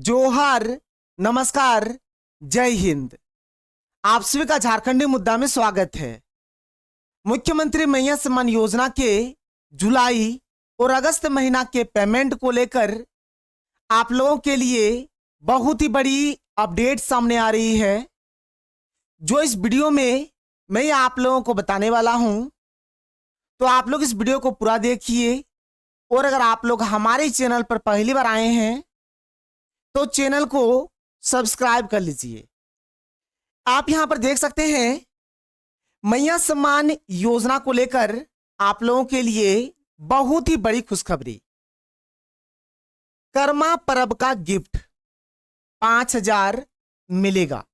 जोहार, नमस्कार, जय हिंद। आप सभी का झारखंडी मुद्दा में स्वागत है। मुख्यमंत्री मैया सम्मान योजना के जुलाई और अगस्त महीना के पेमेंट को लेकर आप लोगों के लिए बहुत ही बड़ी अपडेट सामने आ रही है, जो इस वीडियो में मैं आप लोगों को बताने वाला हूं। तो आप लोग इस वीडियो को पूरा देखिए, और अगर आप लोग हमारे चैनल पर पहली बार आए हैं तो चैनल को सब्सक्राइब कर लीजिए। आप यहां पर देख सकते हैं, मैया सम्मान योजना को लेकर आप लोगों के लिए बहुत ही बड़ी खुशखबरी। कर्मा पर्व का गिफ्ट 5,000 मिलेगा।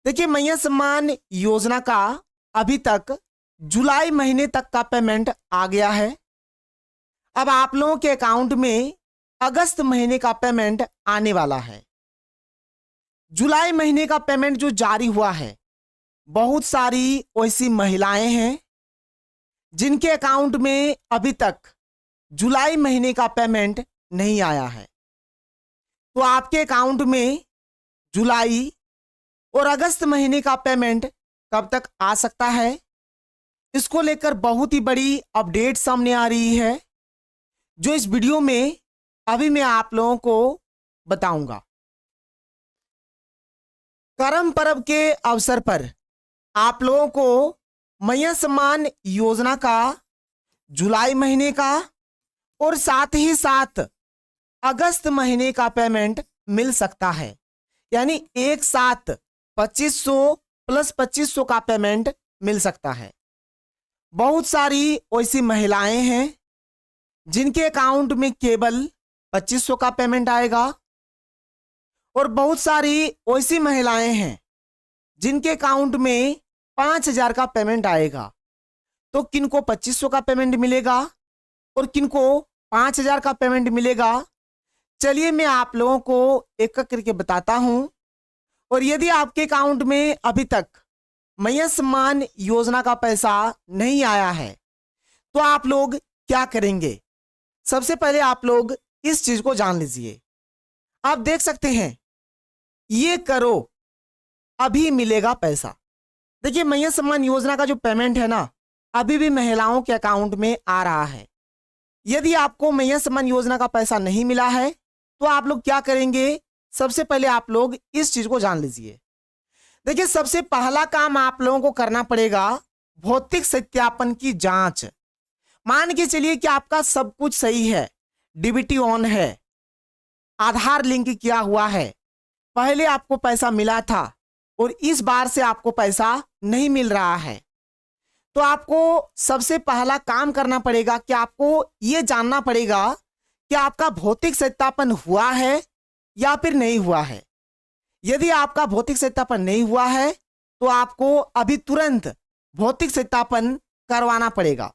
देखिए, मैया सम्मान योजना का अभी तक जुलाई महीने तक का पेमेंट आ गया है। अब आप लोगों के अकाउंट में अगस्त महीने का पेमेंट आने वाला है। जुलाई महीने का पेमेंट जो जारी हुआ है, बहुत सारी ऐसी महिलाएं हैं जिनके अकाउंट में अभी तक जुलाई महीने का पेमेंट नहीं आया है। तो आपके अकाउंट में जुलाई और अगस्त महीने का पेमेंट कब तक आ सकता है, इसको लेकर बहुत ही बड़ी अपडेट सामने आ रही है, जो इस वीडियो में अभी मैं आप लोगों को बताऊंगा। करम पर्व के अवसर पर आप लोगों को मैया सम्मान योजना का जुलाई महीने का और साथ ही साथ अगस्त महीने का पेमेंट मिल सकता है। यानी एक साथ 2500 प्लस 2500 का पेमेंट मिल सकता है। बहुत सारी ऐसी महिलाएं हैं जिनके अकाउंट में केवल 2500 का पेमेंट आएगा, और बहुत सारी ऐसी महिलाएं हैं जिनके अकाउंट में 5,000 का पेमेंट आएगा। तो किनको 2500 का पेमेंट मिलेगा और किनको 5,000 का पेमेंट मिलेगा, चलिए मैं आप लोगों को एक एक करके बताता हूं। और यदि आपके अकाउंट में अभी तक मैया सम्मान योजना का पैसा नहीं आया है तो आप लोग क्या करेंगे। सबसे पहले आप लोग इस चीज को जान लीजिए। आप देख सकते हैं, ये करो अभी मिलेगा पैसा। देखिए, मैया सम्मान योजना का जो पेमेंट है ना, अभी भी महिलाओं के अकाउंट में आ रहा है। यदि आपको मैया सम्मान योजना का पैसा नहीं मिला है तो आप लोग क्या करेंगे, सबसे पहले आप लोग इस चीज को जान लीजिए। देखिए, सबसे पहला काम आप लोगों को करना पड़ेगा भौतिक सत्यापन की जांच। मान के चलिए कि आपका सब कुछ सही है, डीबीटी ऑन है, आधार लिंक किया हुआ है, पहले आपको पैसा मिला था और इस बार से आपको पैसा नहीं मिल रहा है, तो आपको सबसे पहला काम करना पड़ेगा कि आपको यह जानना पड़ेगा कि आपका भौतिक सत्यापन हुआ है या फिर नहीं हुआ है। यदि आपका भौतिक सत्यापन नहीं हुआ है तो आपको अभी तुरंत भौतिक सत्यापन करवाना पड़ेगा।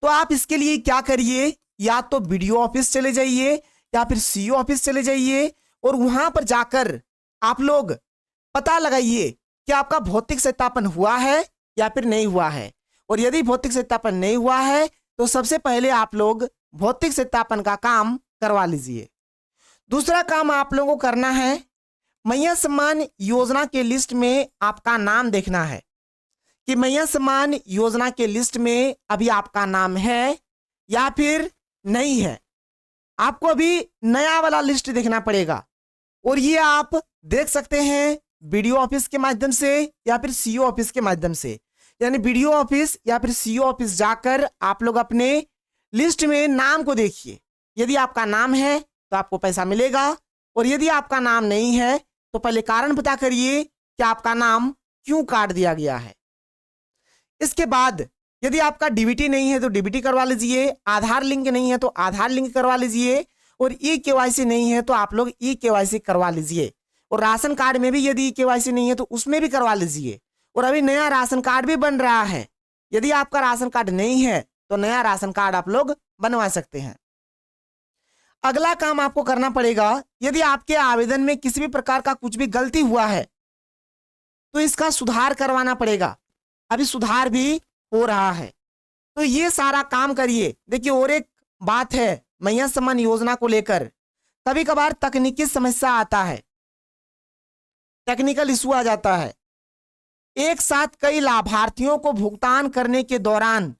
तो आप इसके लिए क्या करिए, या तो बीडीओ ऑफिस चले जाइए या फिर सीईओ ऑफिस चले जाइए, और वहां पर जाकर आप लोग पता लगाइए कि आपका भौतिक सत्यापन हुआ है या फिर नहीं हुआ है। और यदि भौतिक सत्यापन नहीं हुआ है तो सबसे पहले आप लोग भौतिक सत्यापन का काम करवा लीजिए। दूसरा काम आप लोगों को करना है, मैया सम्मान योजना के लिस्ट में आपका नाम देखना है कि मैया सम्मान योजना के लिस्ट में अभी आपका नाम है या फिर नहीं है। आपको अभी नया वाला लिस्ट देखना पड़ेगा, और ये आप देख सकते हैं बीडीओ ऑफिस के माध्यम से या फिर सीईओ ऑफिस के माध्यम से। यानी बीडीओ ऑफिस या फिर सीईओ ऑफिस जाकर आप लोग अपने लिस्ट में नाम को देखिए। यदि आपका नाम है तो आपको पैसा मिलेगा, और यदि आपका नाम नहीं है तो पहले कारण पता करिए कि आपका नाम क्यों काट दिया गया है। इसके बाद यदि आपका डीबीटी नहीं है तो डीबीटी करवा लीजिए, आधार लिंक नहीं है तो आधार लिंक करवा लीजिए, और ई केवाईसी नहीं है तो आप लोग ई केवाईसी करवा लीजिए, और राशन कार्ड में भी यदि ई केवाईसी नहीं है तो उसमें भी करवा लीजिए। और अभी नया राशन कार्ड भी बन रहा है, यदि आपका राशन कार्ड नहीं है तो नया राशन कार्ड आप लोग बनवा सकते हैं। अगला काम आपको करना पड़ेगा, यदि आपके आवेदन में किसी भी प्रकार का कुछ भी गलती हुआ है तो इसका सुधार करवाना पड़ेगा। अभी सुधार भी हो रहा है, तो ये सारा काम करिए। देखिए, और एक बात है मैया सम्मान योजना को लेकर, कभी कभार तकनीकी समस्या आता है, टेक्निकल इशू आ जाता है। एक साथ कई लाभार्थियों को भुगतान करने के दौरान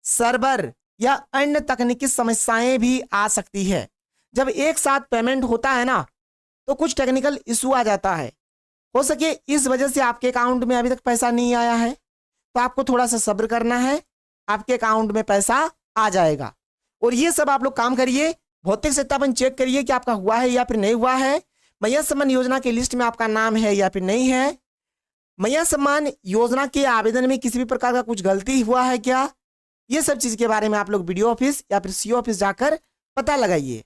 सर्वर या अन्य तकनीकी समस्याएं भी आ सकती है। जब एक साथ पेमेंट होता है ना, तो कुछ टेक्निकल इशू आ जाता है। हो सके इस वजह से आपके अकाउंट में अभी तक पैसा नहीं आया है, तो आपको थोड़ा सा सब्र करना है, आपके अकाउंट में पैसा आ जाएगा। और ये सब आप लोग काम करिए, भौतिक सत्यापन चेक करिए कि आपका हुआ है या फिर नहीं हुआ है, मैया सम्मान योजना की लिस्ट में आपका नाम है या फिर नहीं है, मैया सम्मान योजना के आवेदन में किसी भी प्रकार का कुछ गलती हुआ है क्या, ये सब चीज के बारे में आप लोग बीडीओ ऑफिस या फिर सीओ ऑफिस जाकर पता लगाइए।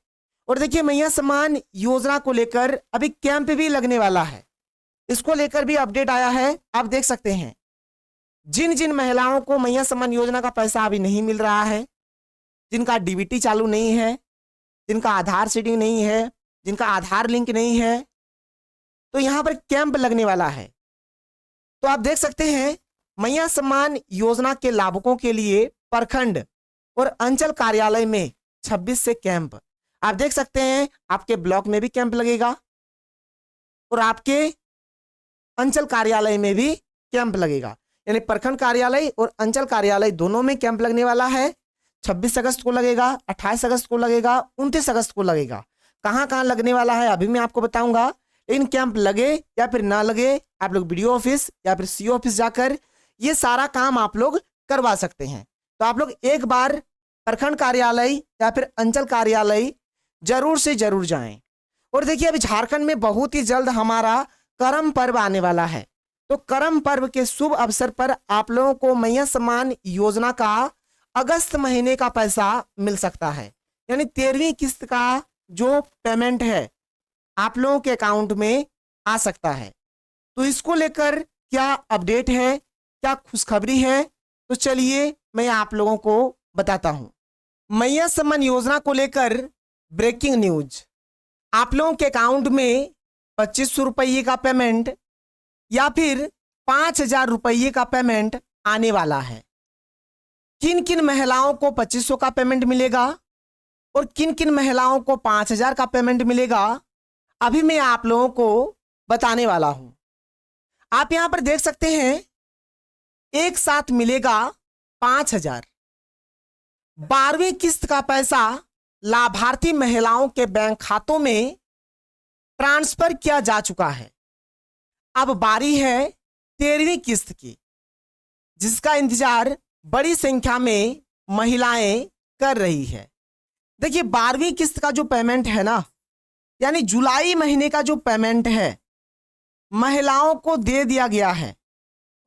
और देखिए, मैया सम्मान योजना को लेकर अभी कैंप भी लगने वाला है, इसको लेकर भी अपडेट आया है। आप देख सकते हैं जिन जिन महिलाओं को मैया सम्मान योजना का पैसा अभी नहीं मिल रहा है, जिनका डीबीटी चालू नहीं है, जिनका आधार सीडिंग नहीं है, जिनका आधार लिंक नहीं है, तो यहां पर कैंप लगने वाला है। तो आप देख सकते हैं मैया सम्मान योजना के लाभुकों के लिए प्रखंड और अंचल कार्यालय में 26 से कैंप। आप देख सकते हैं आपके ब्लॉक में भी कैंप लगेगा और आपके अंचल कार्यालय में भी कैंप लगेगा, यानी प्रखंड कार्यालय और अंचल कार्यालय दोनों में कैंप लगने वाला है। 26 अगस्त को लगेगा, 28 अगस्त को लगेगा, 29 अगस्त को लगेगा। कहाँ कहाँ लगने वाला है अभी मैं आपको बताऊंगा, लेकिन कैंप लगे या फिर ना लगे, आप लोग बीडीओ ऑफिस या फिर सीओ ऑफिस जाकर ये सारा काम आप लोग करवा सकते हैं। तो आप लोग एक बार प्रखंड कार्यालय या फिर अंचल कार्यालय जरूर से जरूर जाएं। और देखिए, अभी झारखंड में बहुत ही जल्द हमारा करम पर्व आने वाला है, तो करम पर्व के शुभ अवसर पर आप लोगों को मैया सम्मान योजना का अगस्त महीने का पैसा मिल सकता है, यानी 13वीं किस्त का जो पेमेंट है आप लोगों के अकाउंट में आ सकता है। तो इसको लेकर क्या अपडेट है, क्या खुशखबरी है, तो चलिए मैं आप लोगों को बताता हूं। मैया सम्मान योजना को लेकर ब्रेकिंग न्यूज, आप लोगों के अकाउंट में 2500 रुपये का पेमेंट या फिर 5000 रुपये का पेमेंट आने वाला है। किन किन महिलाओं को 2500 का पेमेंट मिलेगा और किन किन महिलाओं को 5000 का पेमेंट मिलेगा, अभी मैं आप लोगों को बताने वाला हूं। आप यहां पर देख सकते हैं एक साथ मिलेगा 5000। 12वीं किस्त का पैसा लाभार्थी महिलाओं के बैंक खातों में ट्रांसफर किया जा चुका है। अब बारी है 13वीं किस्त की, जिसका इंतजार बड़ी संख्या में महिलाएं कर रही है। देखिए, 12वीं किस्त का जो पेमेंट है ना, यानी जुलाई महीने का जो पेमेंट है महिलाओं को दे दिया गया है,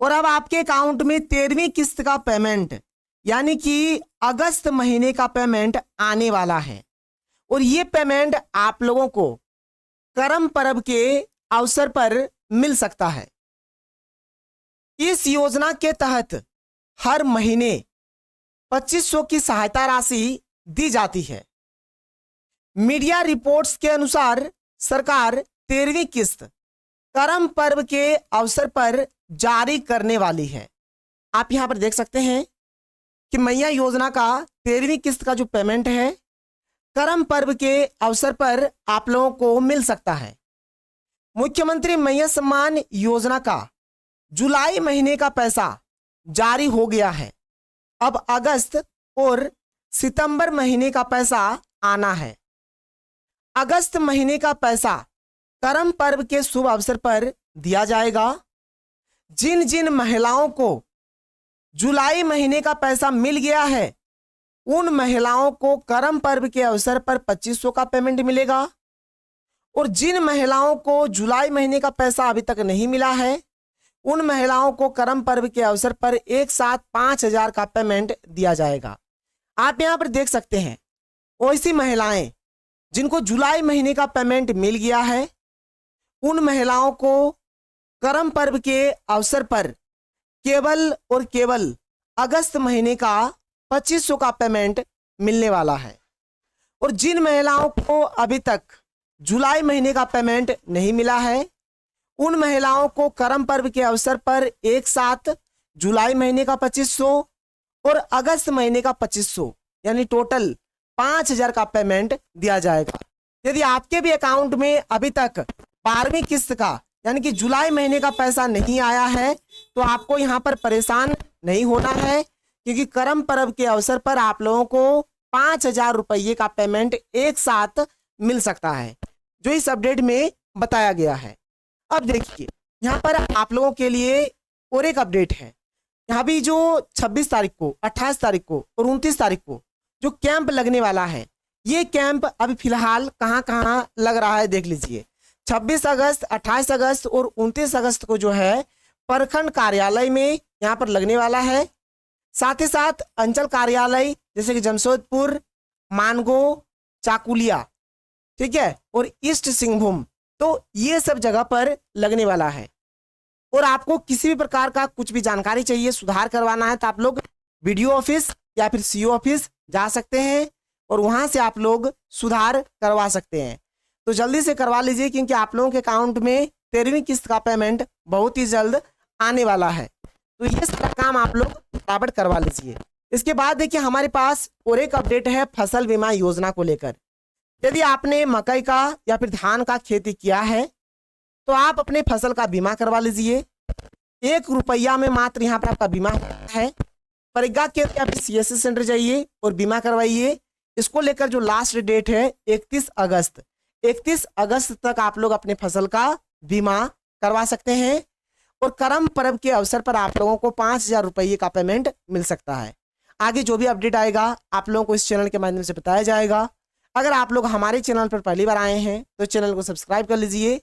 और अब आपके अकाउंट में 13वीं किस्त का पेमेंट यानी कि अगस्त महीने का पेमेंट आने वाला है। और ये पेमेंट आप लोगों को करम पर्व के अवसर पर मिल सकता है। इस योजना के तहत हर महीने 2500 की सहायता राशि दी जाती है। मीडिया रिपोर्ट्स के अनुसार सरकार 13वीं किस्त करम पर्व के अवसर पर जारी करने वाली है। आप यहां पर देख सकते हैं कि मैया योजना का 13वीं किस्त का जो पेमेंट है करम पर्व के अवसर पर आप लोगों को मिल सकता है। मुख्यमंत्री मैया सम्मान योजना का जुलाई महीने का पैसा जारी हो गया है। अब अगस्त और सितंबर महीने का पैसा आना है। अगस्त महीने का पैसा करम पर्व के शुभ अवसर पर दिया जाएगा। जिन जिन महिलाओं को जुलाई महीने का पैसा मिल गया है, उन महिलाओं को करम पर्व के अवसर पर 2500 का पेमेंट मिलेगा। और जिन महिलाओं को जुलाई महीने का पैसा अभी तक नहीं मिला है, उन महिलाओं को करम पर्व के अवसर पर एक साथ 5000 का पेमेंट दिया जाएगा। आप यहां पर देख सकते हैं वैसी महिलाएं जिनको जुलाई महीने का पेमेंट मिल गया है, उन महिलाओं को करम पर्व के अवसर पर केवल और केवल अगस्त महीने का 2500 का पेमेंट मिलने वाला है। और जिन महिलाओं को अभी तक जुलाई महीने का पेमेंट नहीं मिला है, उन महिलाओं को करम पर्व के अवसर पर एक साथ जुलाई महीने का 2500 और अगस्त महीने का 2500 यानी टोटल 5000 का पेमेंट दिया जाएगा। यदि आपके भी अकाउंट में अभी तक 12वीं किस्त का यानी कि जुलाई महीने का पैसा नहीं आया है तो आपको यहाँ पर परेशान नहीं होना है, क्योंकि करम पर्व के अवसर पर आप लोगों को 5,000 रुपये का पेमेंट एक साथ मिल सकता है, जो इस अपडेट में बताया गया है। अब देखिए यहाँ पर आप लोगों के लिए और एक अपडेट है। यहाँ भी जो 26 तारीख को, 28 तारीख को और 29 तारीख को जो कैंप लगने वाला है, ये कैंप अभी फिलहाल कहाँ कहाँ लग रहा है देख लीजिए। 26 अगस्त, 28 अगस्त और 29 अगस्त को जो है प्रखंड कार्यालय में यहाँ पर लगने वाला है। साथ ही साथ अंचल कार्यालय जैसे कि जमशेदपुर, मानगो, चाकुलिया, ठीक है, और ईस्ट सिंहभूम, तो ये सब जगह पर लगने वाला है। और आपको किसी भी प्रकार का कुछ भी जानकारी चाहिए, सुधार करवाना है, तो आप लोग वीडियो ऑफिस या फिर सीओ ऑफिस जा सकते हैं और वहां से आप लोग सुधार करवा सकते हैं। तो जल्दी से करवा लीजिए, क्योंकि आप लोगों के अकाउंट में 13वीं किस्त का पेमेंट बहुत ही जल्द आने वाला है। तो ये सारा काम आप लोग फटाफट करवा लीजिए। इसके बाद देखिए हमारे पास और एक अपडेट है फसल बीमा योजना को लेकर। यदि आपने मकई का या फिर धान का खेती किया है तो आप अपने फसल का बीमा करवा लीजिए। 1 रुपया में मात्र यहाँ पर आपका बीमा है। परिज्ञा केंद्र या फिर CSC सेंटर जाइए और बीमा करवाइए। इसको लेकर जो लास्ट डेट है 31 अगस्त, 31 अगस्त तक आप लोग अपने फसल का बीमा करवा सकते हैं। और करम पर्व के अवसर पर आप लोगों को 5,000 रुपये का पेमेंट मिल सकता है। आगे जो भी अपडेट आएगा आप लोगों को इस चैनल के माध्यम से बताया जाएगा। अगर आप लोग हमारे चैनल पर पहली बार आए हैं तो चैनल को सब्सक्राइब कर लीजिए।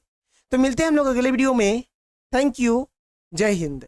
तो मिलते हैं हम लोग अगले वीडियो में। Thank you. जय हिंद।